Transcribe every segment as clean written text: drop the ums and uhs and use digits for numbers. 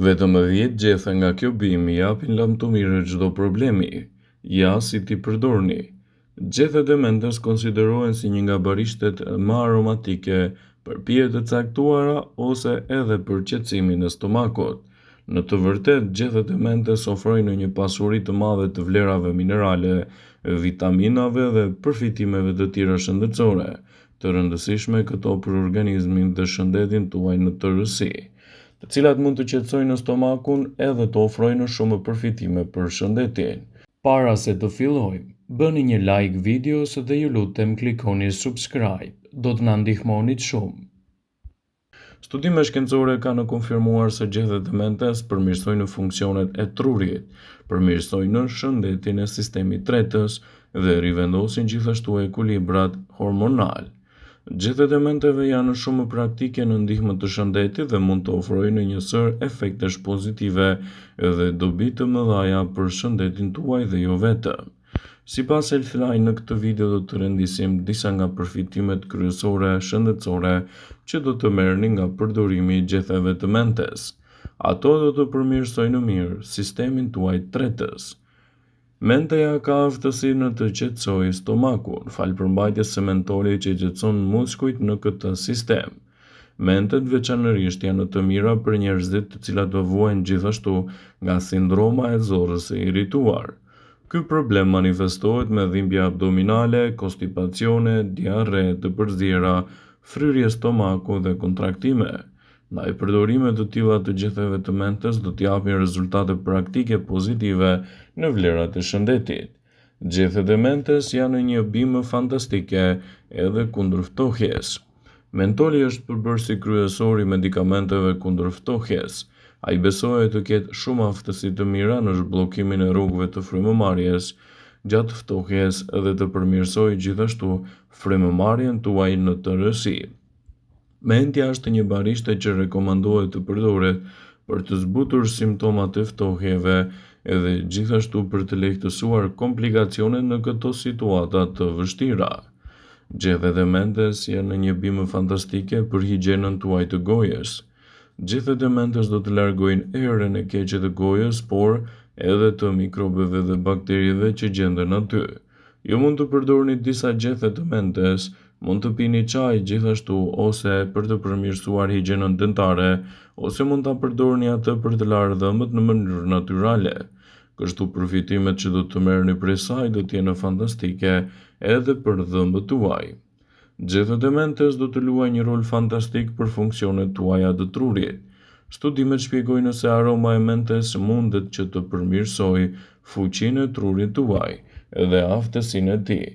Vetëm 10 gjethe nga kjo bim japin lam të mirë çdo problemi, ja si ti përdorni. Gjethet e mendës konsiderohen si një nga barishtet më aromatike për pije të caktuara ose edhe për qetësimin e stomakut. Në të vërtetë, gjethet e mendës ofrojnë një pasuri të madhe të vlerave minerale, vitaminave dhe përfitimeve të tjera shëndetësore, të rëndësishme këto për organizmin dhe shëndetin tuaj në tërësi, të cilat mund të qetësojnë stomakun edhe të ofrojnë shumë përfitime për shëndetin. Para se të fillojmë, bëni një like videos dhe ju lutem klikoni subscribe, do të na ndihmonit shumë. Studime shkencore kanë konfirmuar se gjethet e mentes përmirësojnë funksionet e trurit, përmirësojnë shëndetin e sistemit tretës dhe rivendosin gjithashtu ekuilibrat hormonal. Gjethet e menteve janë shumë praktike në ndihmë të shëndetit dhe mund të ofrojnë një sër efektesh pozitive dhe dobi të mëdha për shëndetin tuaj dhe jo vetëm. Sipas Healthline, në këtë video do të rendisim disa nga përfitimet kryesore shëndetësore që do të merrni nga përdorimi i gjetheve të mentes. Ato do të përmirësojnë mirë sistemin tuaj tretës. Menteja ka aftësinë të qetësojë stomakun, falë përmbajtjes së mentolit që qetëson muskujt në këtë sistem. Mentet veçanërisht janë të mira për njerëzit të cilat do vuajnë gjithashtu nga sindroma e zorrës së irrituar. Ky problem manifestohet me dhimbje abdominale, konstipacione, diarre të përziera, fryrje stomaku dhe kontraktime. Ndaj përdorimet të tilla të gjetheve të mentes do të japin rezultate praktike pozitive në vlerat e shëndetit. Gjethet e mentes janë një bimë fantastike edhe kundër ftohjes. Mentoli është përbërësi kryesor i medikamenteve kundër ftohjes. Ai besohet të ketë shumë aftësi të mira në zhbllokimin e rrugëve të frymëmarrjes gjatë ftohjes dhe të përmirësojë gjithashtu frymëmarrjen tuaj në tërësi. Mendja është një barishte që rekomandohet të përdoret për të zbutur simptomat e ftohjeve edhe gjithashtu për të lehtësuar komplikacionet në këto situata të vështira. Gjethet e mentes janë një bimë fantastike për higjienën tuaj të gojës. Gjethet e mentes do të largojnë erën e keqe të gojës, por edhe të mikrobeve dhe bakterieve që gjenden aty. Ju mund të përdorni disa gjethe të mentes, mund të pini çaj gjithashtu ose për të përmirësuar higjienën dentare, ose mund ta përdorni atë për të larë dhëmbët në mënyrë natyrale. Kështu përfitimet që do të merrni prej saj do të jenë fantastike edhe për dhëmbët tuaj. Gjethet e mentes do të luajnë një rol fantastik për funksionet tuaja të trurit. Studimet shpjegojnë se aroma e mentes mundet që të përmirësojë fuqinë e trurit tuaj dhe aftësinë e tij.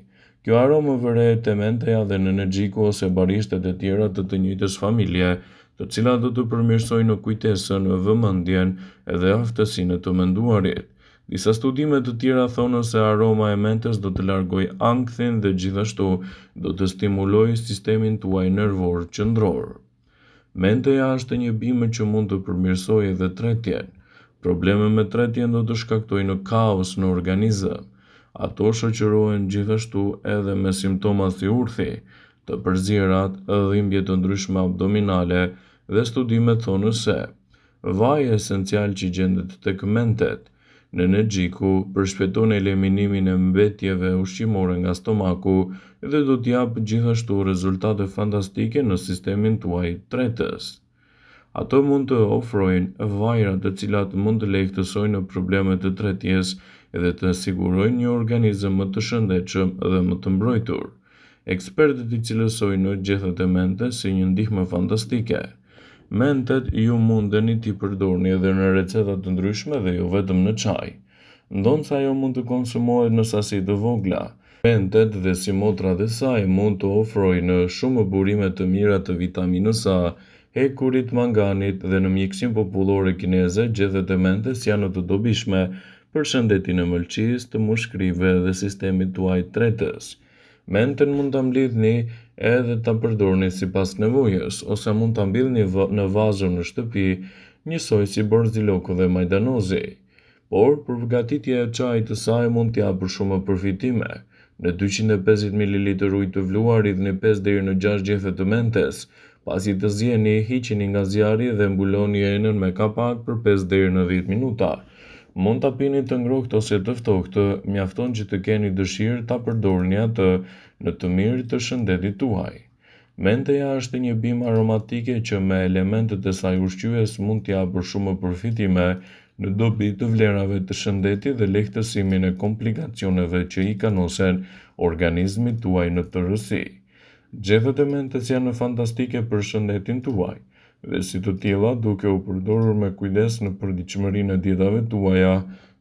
Kjo aromë vërehet te menteja dhe në energjiku ose barishtet e tjera të njëjtës familje, të cilat do të përmirësojnë kujtesën, vëmendjen dhe aftësinë të menduarit. Disa studime të tjera thonë se aroma e mentes do të largojë ankthin dhe gjithashtu do të stimulojë sistemin tuaj nervor qendror. Menteja është një bimë që mund të përmirësojë edhe tretjen. Probleme me tretjen do të shkaktojnë kaos në organizëm. Ato shoqërohen gjithashtu edhe me simptoma si urthi, të përzierat, dhimbje të ndryshme abdominale dhe studimet thonë se vaji esencial që gjendet tek mentet në energjiku përshpejton eliminimin e mbetjeve ushqimore nga stomaku dhe do të japë gjithashtu rezultate fantastike në sistemin tuaj tretës. Ato mund të ofrojnë vajra të cilat mund të lehtësojnë problemet të tretjes dhe të sigurojnë një organizëm më të shëndetshëm dhe më të mbrojtur. Ekspertët i cilësojnë gjethet e mentes si një ndihmë fantastike. Mentet ju mundeni t'i përdorni edhe në receta të ndryshme dhe jo vetëm në çaj. Ndonse ajo mund të konsumohet në sasi të vogla. Mentet dhe si motrat e saj mund të ofrojnë shumë burime të mira të vitaminës A, hekurit, manganit dhe në mjekësinë popullore kineze gjethet e mentes janë të dobishme për shëndetin e mëlçisë, të mushkrive dhe sistemit tuaj tretës. Menten mund ta mblidhni edhe ta përdorni sipas nevojës, ose mund ta mbillni në vazo në shtëpi, njësoj si borziloku dhe majdanozi. Por përgatitja e çajit të saj mund t'i japë shumë përfitime. Në 250 ml ujë të vluar hidhni 5 deri në 6 gjethe të mentes, Pasi të zjeni, hiqini nga zjarri dhe mbuloni enën me kapak për 5 deri në 10 minuta. Mund ta pini të ngrohtë ose të ftohtë, mjafton që të keni dëshirë ta përdorni atë në të mirë të shëndetit tuaj. Menteja është një bimë aromatike që me elementet e saj ushqyes mund t'i japë shumë përfitime në dobi të vlerave të shëndetit dhe lehtësimin e komplikacioneve që i kanosen organizmit tuaj në tërësi. Gjethet e mentes janë fantastike për shëndetin tuaj, dhe si të tilla, duke u përdorur me kujdes në përditshmërinë e dietave tuaja,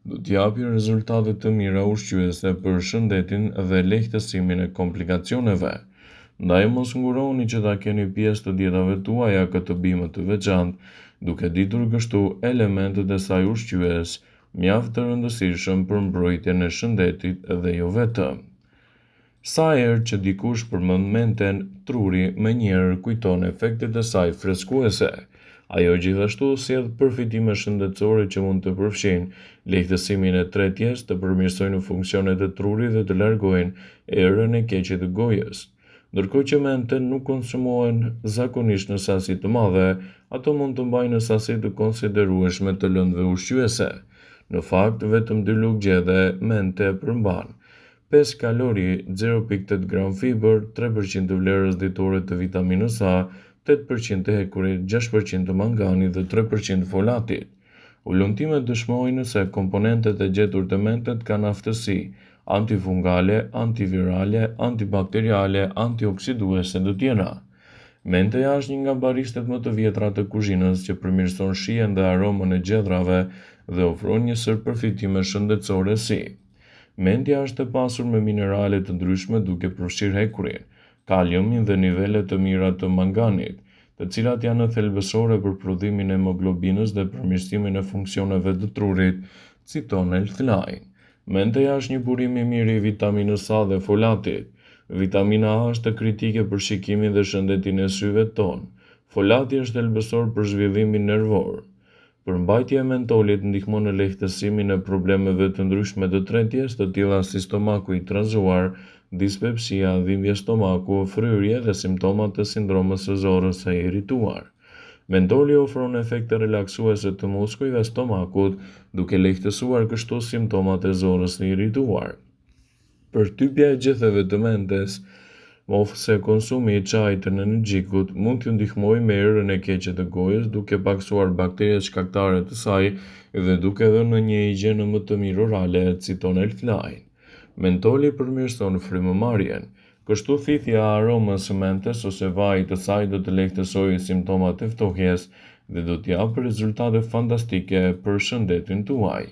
do t'japi rezultate të mira ushqyese për shëndetin dhe lehtësimin e komplikacioneve. Ndaj mos nguroni që ta keni pjesë të dietave tuaja këtë bimë të veçantë, duke ditur kështu elementet e saj ushqyes mjaft të rëndësishëm për mbrojtjen e shëndetit dhe jo vetëm. Sa herë që dikush përmend menten, truri menjëherë kujton efektet e saj freskuese. Ajo gjithashtu sjell përfitime shëndetësore që mund të përfshijnë lehtësimin e tretjes, të përmirësojnë funksionet e trurit dhe të largojnë erën e keqe të gojës. Ndërkohë që menten nuk konsumohen zakonisht në sasi të mëdha, ato mund të mbajnë në sasi të konsiderueshme të lëndëve ushqyese. Në fakt, vetëm 2 lugë gjede mente përmban 5 kalori, 0,8 gram fiber, 3% të vlerës ditore të vitaminës A, 8% të hekurit, 6% të manganit dhe 3% folatit. Ullumtimet dëshmojnë se komponentet e gjetur të mentet kanë aftësi antifungale, antivirale, antibakteriale, antioksiduese të tjera. Menteja është një nga barishtet më të vjetra të kuzhinës që përmirëson shijen dhe aromën e gjetrave dhe ofron një sër përfitime shëndetësore si: mendja është e pasur me minerale të ndryshme duke përfshirë hekurin, kaliumin dhe nivele të mira të manganit, të cilat janë thelbësore për prodhimin e hemoglobinës dhe përmirësimin e funksioneve të trurit, citon Healthline. Menteja është një burim i mirë i vitaminës A dhe folatit. Vitamina A është kritike për shikimin dhe shëndetin e syve tonë. Folati është thelbësor për zhvillimin nervor. Përmbajtja e mentolit ndihmon në lehtësimin e problemeve të ndryshme të tretjes, të tilla si stomaku i trazuar, dispepsia, dhimbje stomaku, fryrje dhe simptomat të sindromit të zorrës së irrituar. Mentoli ofron efekte relaksuese të muskujve të stomakut, duke lehtësuar kështu simptomat e zorrës së irrituar. Përtypja e gjetheve të mentes, ose konsumi i çajit të energjikut mund t'ju ndihmojë me erën e keqe të gojës, duke paksuar bakteret shkaktare të saj dhe duke dhënë një higjenë më të mirë orale, citon Healthline. Mentoli përmirëson frymëmarrjen. Kështu thithja e aromës së mentes ose vajit të saj do të lehtësojë simptomat e ftohjes dhe do t'japë rezultate fantastike për shëndetin tuaj.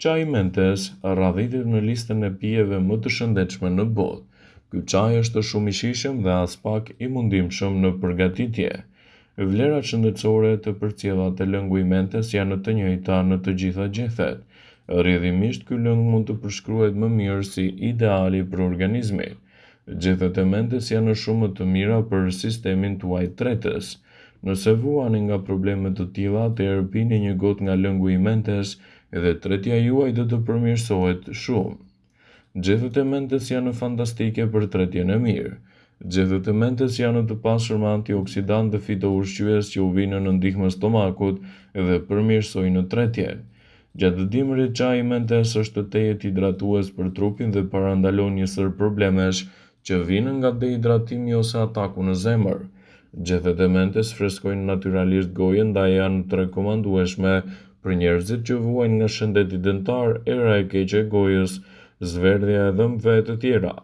Çaji mentes radhitet në listën e pijeve më të shëndetshme në botë. Ky çaj është shumë i shijshëm dhe as pak i mundimshëm në përgatitje. Vlerat shëndetësore të përcjella të lëngu i mentes janë të njëjta në të gjitha gjethet. Rrjedhimisht ky lëng mund të përshkruhet më mirë si ideali për organizmin. Gjethet e mentes janë shumë të mira për sistemin tuaj tretës. Nëse vuani nga probleme të tilla, atëherë pini një gotë nga lëngu i mentes dhe tretja juaj do të përmirësohet shumë. Gjethet e mentes janë fantastike për tretjen e mirë. Gjethet e mentes janë të pasur me antioksidant dhe fitoushqyes që u vinë në ndihmën e stomakut dhe përmirësojnë tretjen. Gjatë dimrit çaji mentes është tejet hidratues për trupin dhe parandalon një sër problemesh që vinë nga dehidratimi ose ataku në zemër. Gjethet e mentes freskojnë natyralisht gojën, ndaj janë të rekomandueshme për njerëzit që vuajnë nga shëndeti dentar, era e keqe e gojës, zverdhja e dhëmbëve e të tjera.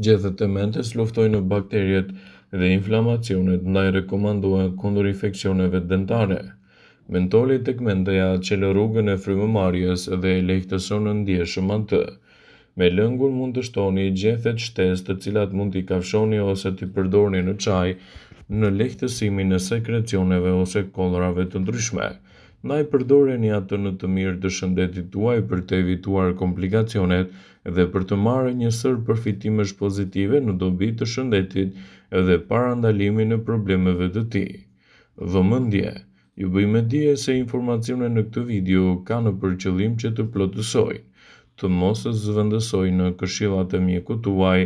Gjethet e mentes luftojnë bakteriet dhe inflamacionet, ndaj rekomandohen kundër infeksioneve dentare. Mentoli tek menteja çelë rrugën e frymëmarrjes dhe e lehtëson ndjeshëm atë. Me lëngun mund të shtoni gjethet shtesë të cilat mund t'i kafshoni ose t'i përdorni në çaj në lehtësimin e sekrecioneve ose kollrave të ndryshme. Ndaj përdoreni atë në të mirë të shëndetit tuaj për të evituar komplikacionet dhe për të marrë një sër përfitimesh pozitive në dobi të shëndetit dhe parandalimin e problemeve të tij. Vëmendje. Ju bëj me dije se informacionet në këtë video kanë për qëllim që të plotësojnë, të mos zëvendësojnë në këshillat e mjekut tuaj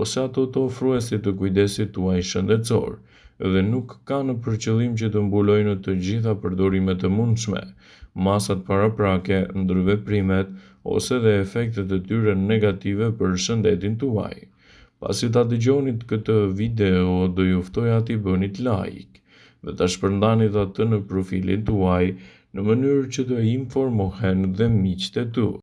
ose ato të ofruesit të kujdesit tuaj shëndetësor. dhe nuk ka në përqëllim që të mbulojë në të gjitha përdorimet e mundshme, masat paraprake, ndërveprimet ose dhe efektet e tyre negative për shëndetin tuaj. Pasi ta dëgjonit këtë video, do ju ftoja t'i bënit like dhe ta shpërndanit atë në profilin tuaj në mënyrë që të informohen dhe miqtë e tu.